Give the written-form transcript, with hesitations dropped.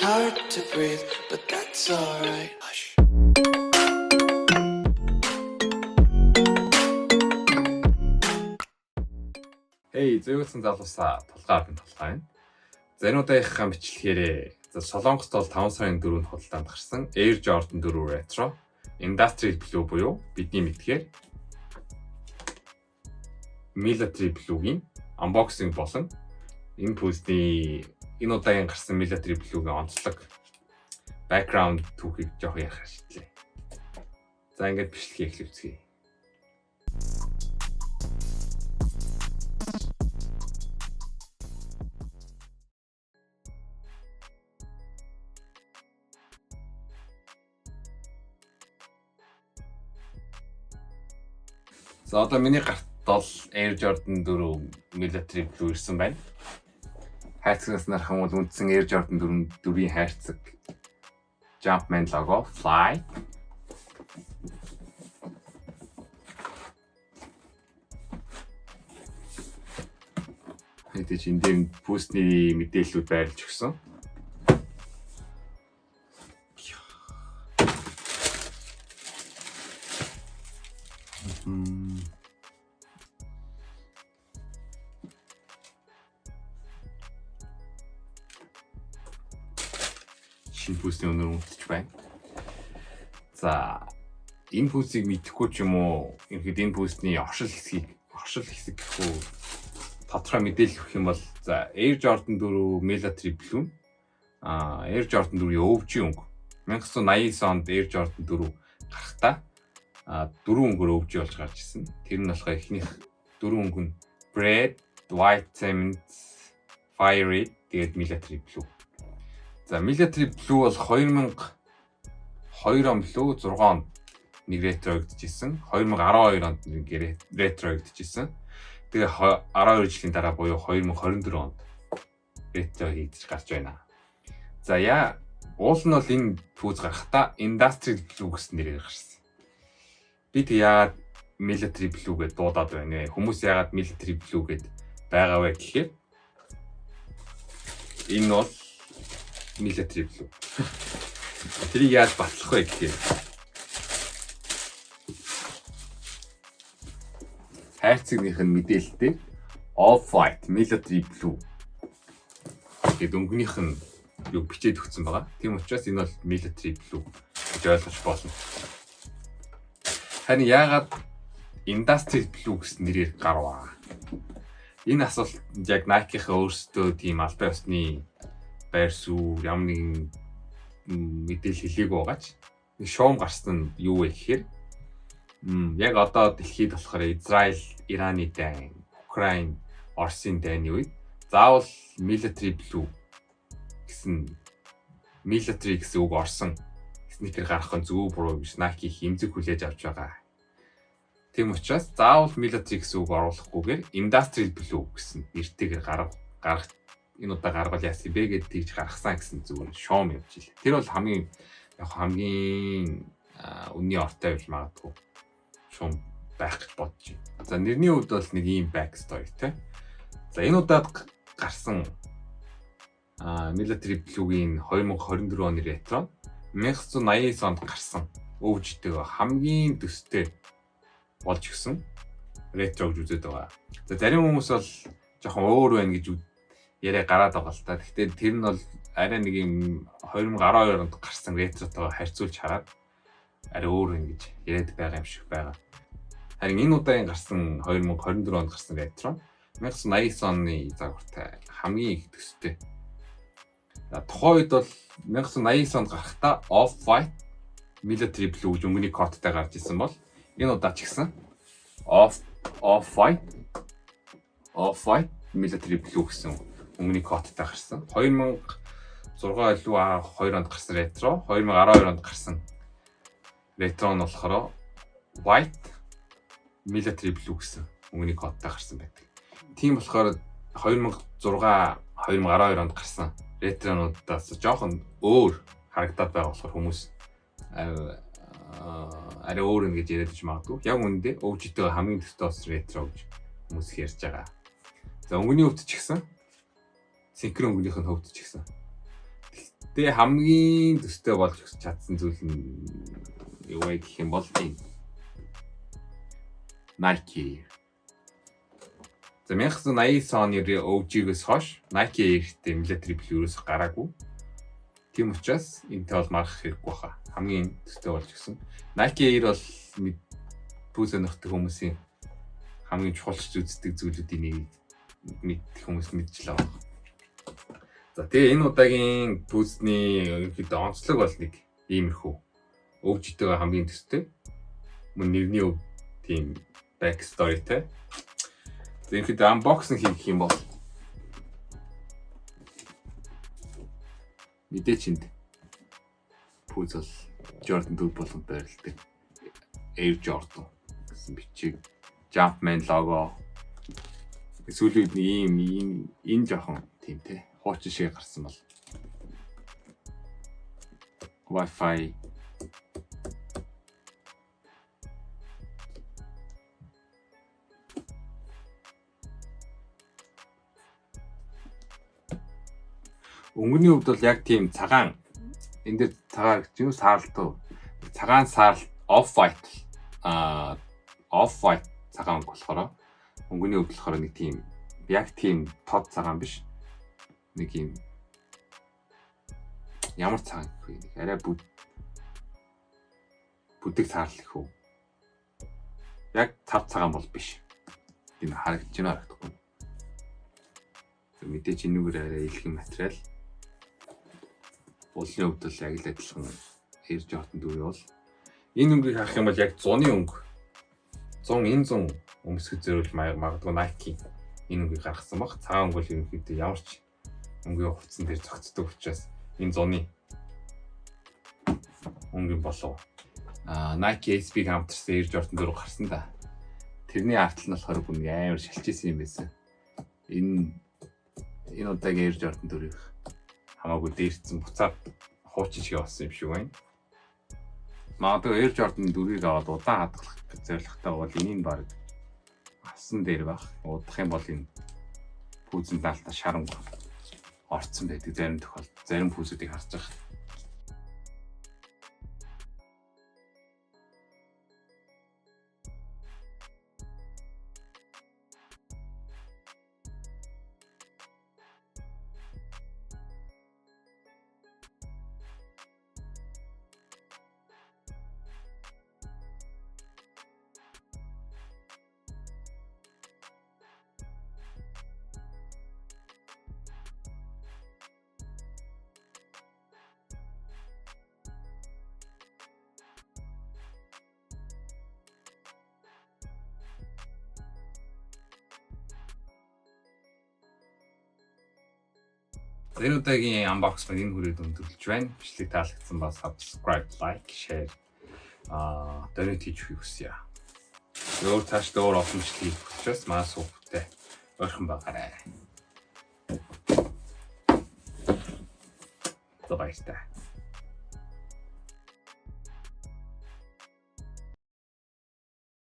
hard to breathe, but that's alright. Hush. Эй, зөөгсөн залуусаа толгойд нь толгой байна. Зэнүүдийнхаа бичлэгээрээ Солонгост бол 5 сарын 4-нд худалдаанд гарсан Air Jordan 4 Retro Industrial Blue буюу бидний мэдгээр Military Blue-гийн unboxing болон энэ пүлсний энэ удаагийн гарсан Military Blue-гийн онцлог background түүхийг жоох ярих шийдлээ. За ингээд бичлэгийг эхлүүлцгээе. За одоо миний гарт бол Air Jordan 4 Military Blue ирсэн байна. Хайрцагнаас нархан бол үндсэн Air Jordan 4-ийн хайрцаг Jumpman logo, Fly. Хэдий ч энэ дээр пүүсний мэдээллүүд байрлаж өгсөн. Шинэ пүүсний өнөр үнэлж байна. За энэ пүүсийг мэдэхгүй ч юм уу ерөнхийдөө энэ пүүсний оршил хэсэг гэхүү тодорхой мэдээлэл өгөх юм бол за Air Jordan 4 Military Blue Air Jordan 4-ийн өвчийн өнгө 1989 онд Air Jordan 4 гарахдаа 4 өнгөөр өвчий болж гарч ирсэн. Тэр нь болохоор эхнийх 4 өнгө нь Bread, White Cement, Fiery тэгээд Military Blue. За Military Blue бол 2002 он билүү 6 онд нэг ретрогдчихсэн. 2012 онд нэг ретрогдчихсэн. Тэгээ 12 жилийн дараа буюу 2024 онд ретро хийгдэж гарч байна. За уул нь бол энэ пүүз гарахдаа Industrial Blue гэсэн нэрээр гарсан. Би тэг яагаад Military Blue гэдээ дуудаад байна вэ? Хүмүүс яагаад Military Blue гэдээ байгаа вэ гэхээр энэ бол Military Blue. Тэрийг яаж батлах вэ гэхээр хайрцагных нь мэдээлэлтэй Off-White Military Blue гэдэг өнгөнийх нь юу бичээд өгсөн байгаа. Тийм учраас энэ бол Military Blue гэж ойлгож болно. Харин яагаад Industrial Blue гэсэн нэрээр гарваа? Энэ асуулт яг Nike-ийнхаа өөрсдөө тийм албан ёсны байр суурь ямар нэгэн мэдээлэл хэлээгүй байгаач шуум гарсан нь юу вэ гэхээр яг одоо дэлхийд болохоор Израиль, Ираны дайн, Украин, Оросын дайны үед заавал Military Blue гэсэн Military гэсэн үг орсон сникер гарах нь зөв буруу гэж Nike хэмжиг хүлээж авч байгаа. Тийм учраас заавал Military гэсэн үг оруулахгүйгээр Industrial Blue гэсэн нэртэйгээр гарах энэ удаа гаргал яасан бэ гэдээ тэгж гаргасан гэсэн зүгээр шоум явж илээ. Тэр бол хамгийн үнний ортой байж магадгүй шуум байх гэж бодож байна. За нэрний үед бол нэг ийм back story те. За энэ удаад гарсан Military Blue-гийн 2024 оны ретро 1989 онд гарсан өвжтэй хамгийн төстэй болж гисэн ретро гэж үзээд байгаа. За зарим хүмүүс бол жоохон өөр байна гэж яриа гараад байгаа л та. Гэхдээ тэр нь бол арай нэг юм 2012 онд гарсан ретротойгоо харьцуулж хараад арай өөр байна гэж яриад байгаа юм шиг байгаа. Харин энэ удаагийн гарсан 2024 онд гарсан ретро 1989 оны загвартай хамгийн их төстэй. За тухайн үед бол 1989 онд гарахдаа Off-White Military Blue гэж өнгөний кодтай гарч ирсэн бол энэ удаа ч гэсэн Off-White Military Blue гэсэн өнгөний кодтай гарсан. 2006 илүү 2 онд гарсан ретро, 2012 онд гарсан ретро нь болохоор White Military Blue гэсэн өнгөний кодтай гарсан байдаг. Тийм болохоор 2006, 2012 онд гарсан ретронуудаас жоохон өөр харагдаад байгаа болохоор хүмүүс арай өөр юм гэж яриад иж магадгүй. Яг үүндээ өвжтэй хамгийн төстэй бас ретро гэж хүмүүс ярьж байгаа. За өнгөний өвд ч гэсэн синхрон өнгөнийх нь хөвд ч гэсэн Тэгээ хамгийн төстэй болж чадсан зүйл нь юу вэ гэх юм бол тийм Nike. За 1989 оны OG-гээс хойш Nike Air-тэй military bel ерөөсөй гараагүй. Тийм учраас энэтэй бол маргах хэрэггүй баха. Хамгийн төстэй болж гисэн. Nike Air бол пүүс өнөхтэй хүмүүсийн хамгийн чухалч үздэг зүйлүүдийн нэг мэддэг хүмүүс мэдчихлээ байна. За тэгээ энэ удаагийн пүүсний ерөнхийдөө онцлог бол нэг иймэрхүү. OG-тэйгээ хамгийн төстэй. Мөн нэрний өв тийм back storyтэй. За ерөнхийдөө unboxing хийх юм бол мэдээч энд пүүс бол Jordan 4 болон байрладаг. Air Jordan гэсэн бичиг, Jumpman лого. Сүүлийн ийм энэ жоохон тийм те хуучин шиг гарсан бол Wi-Fi өнгөний хувьд бол яг тийм цагаан энэ дээр цагаан гэж юу саарлтуу цагаан саарл off white цагаан өнгө болохоор өнгөний хувьд болохоор нэг тийм яг тийм тод цагаан биш нэг юм ямар цагаан гэх вэ нэг арай бүдэг саарл гэх үү яг цав цагаан бол биш энэ харагдаж байна харагдахгүй мэдээж энэгээр арай илхэн материал уулын хувьд бол яг л адилхан Air Jordan 4 бол энэ өнгөийг харах юм бол яг 100-ны өнгө 100 өмсгөж зөөрөл магадгүй Nike энэ өнгөийг гаргасан баг. Цагаан өнгө бол ерөнхийдөө ямар ч өнгөний хувцсан дээр зогцдог учраас энэ 100-ны өнгө болов. Nike SB хамтарсан Air Jordan 4 гарсан да. Тэрний артал нь болохоор бүр амар шалчижсэн юм байсан. Энэ удаагийн Air Jordan 4-ийг хамаагүй дээрцэн буцаад хуучин шиг болсон юм шиг байна. Магадгүй Air Jordan 4-ийг аваад удаан хадгалах зорилготой бол энийг баг авсан дээр баг. Удах юм бол энэ пүүзэн даалтаа шаранг орцсон байдаг зарим тохиолдолд зарим пүүзүүдийг харж байгаа. Энэ удаагийн unboxing энэ хүрээд өндөрлөж байна. Бичлэг таалагдсан ба subscribe, like, share donate хийж хүсье. Өөр цааш өөр олон бичлэг хийх учраас манай сувгтай ойрхон байгаарай. За баярлалаа.